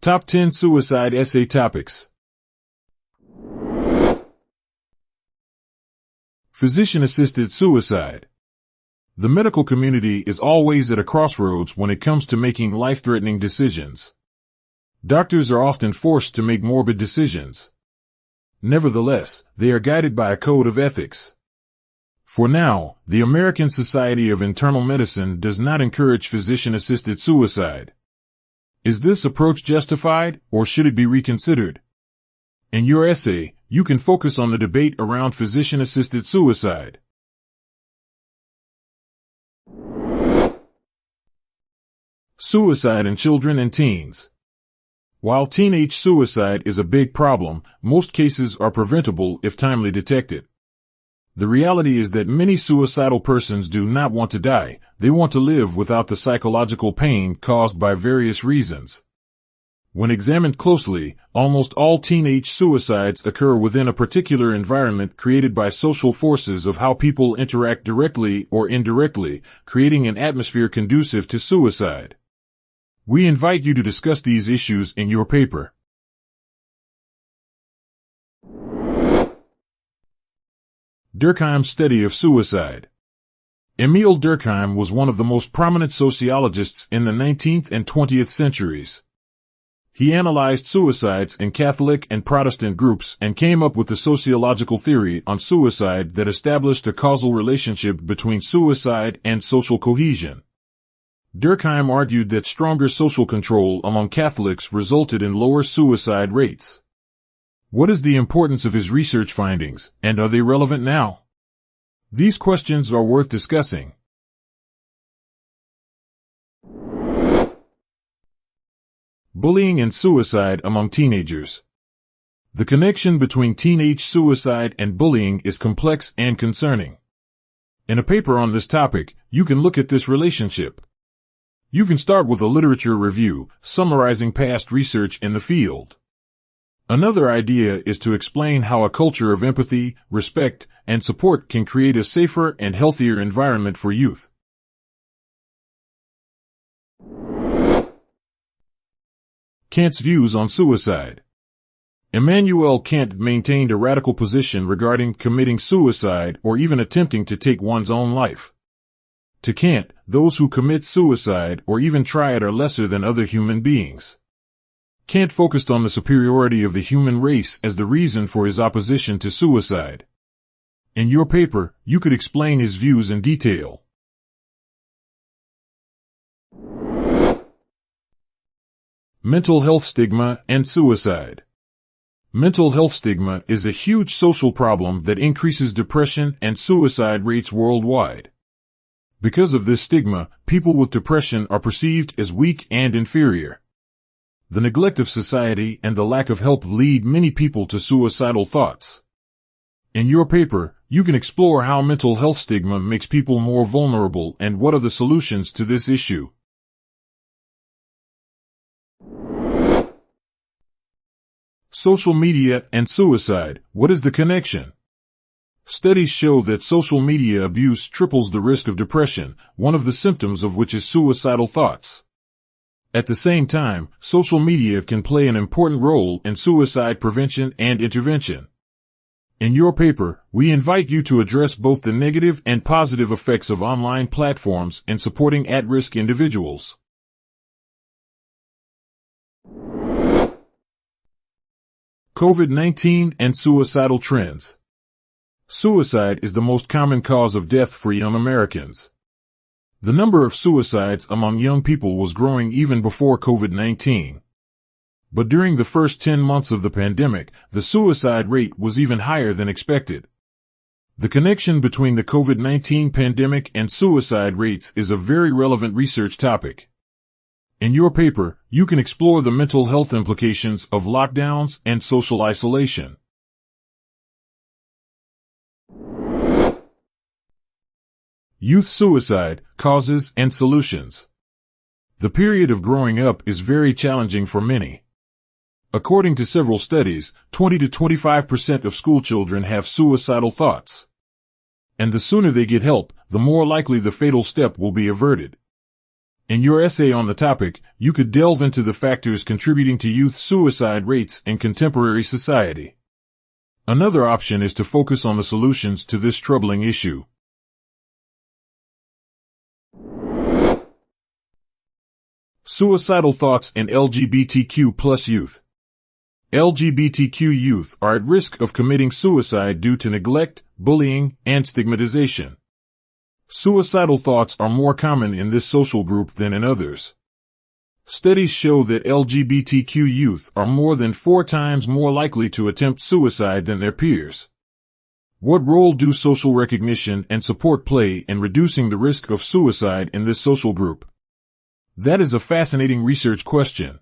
Top 10 Suicide Essay Topics. Physician-assisted suicide. The medical community is always at a crossroads when it comes to making life-threatening decisions. Doctors are often forced to make morbid decisions. Nevertheless, they are guided by a code of ethics. For now, the American Society of Internal Medicine does not encourage physician-assisted suicide. Is this approach justified, or should it be reconsidered? In your essay, you can focus on the debate around physician-assisted suicide. Suicide in children and teens. While teenage suicide is a big problem, most cases are preventable if timely detected. The reality is that many suicidal persons do not want to die, they want to live without the psychological pain caused by various reasons. When examined closely, almost all teenage suicides occur within a particular environment created by social forces of how people interact directly or indirectly, creating an atmosphere conducive to suicide. We invite you to discuss these issues in your paper. Durkheim's study of suicide. Emile Durkheim was one of the most prominent sociologists in the 19th and 20th centuries. He analyzed suicides in Catholic and Protestant groups and came up with the sociological theory on suicide that established a causal relationship between suicide and social cohesion. Durkheim argued that stronger social control among Catholics resulted in lower suicide rates. What is the importance of his research findings, and are they relevant now? These questions are worth discussing. Bullying and suicide among teenagers. The connection between teenage suicide and bullying is complex and concerning. In a paper on this topic, you can look at this relationship. You can start with a literature review, summarizing past research in the field. Another idea is to explain how a culture of empathy, respect, and support can create a safer and healthier environment for youth. Kant's views on suicide. Immanuel Kant maintained a radical position regarding committing suicide or even attempting to take one's own life. To Kant, those who commit suicide or even try it are lesser than other human beings. Kant focused on the superiority of the human race as the reason for his opposition to suicide. In your paper, you could explain his views in detail. Mental health stigma and suicide. Mental health stigma is a huge social problem that increases depression and suicide rates worldwide. Because of this stigma, people with depression are perceived as weak and inferior. The neglect of society and the lack of help lead many people to suicidal thoughts. In your paper, you can explore how mental health stigma makes people more vulnerable and what are the solutions to this issue. Social media and suicide, what is the connection? Studies show that social media abuse triples the risk of depression, one of the symptoms of which is suicidal thoughts. At the same time, social media can play an important role in suicide prevention and intervention. In your paper, we invite you to address both the negative and positive effects of online platforms in supporting at-risk individuals. COVID-19 and suicidal trends. Suicide is the most common cause of death for young Americans. The number of suicides among young people was growing even before COVID-19. But during the first 10 months of the pandemic, the suicide rate was even higher than expected. The connection between the COVID-19 pandemic and suicide rates is a very relevant research topic. In your paper, you can explore the mental health implications of lockdowns and social isolation. Youth suicide, causes and solutions. The period of growing up is very challenging for many. According to several studies, 20 to 25% of schoolchildren have suicidal thoughts. And the sooner they get help, the more likely the fatal step will be averted. In your essay on the topic, you could delve into the factors contributing to youth suicide rates in contemporary society. Another option is to focus on the solutions to this troubling issue. Suicidal thoughts in LGBTQ+ youth. LGBTQ youth are at risk of committing suicide due to neglect, bullying, and stigmatization. Suicidal thoughts are more common in this social group than in others. Studies show that LGBTQ youth are more than 4 times more likely to attempt suicide than their peers. What role do social recognition and support play in reducing the risk of suicide in this social group? That is a fascinating research question.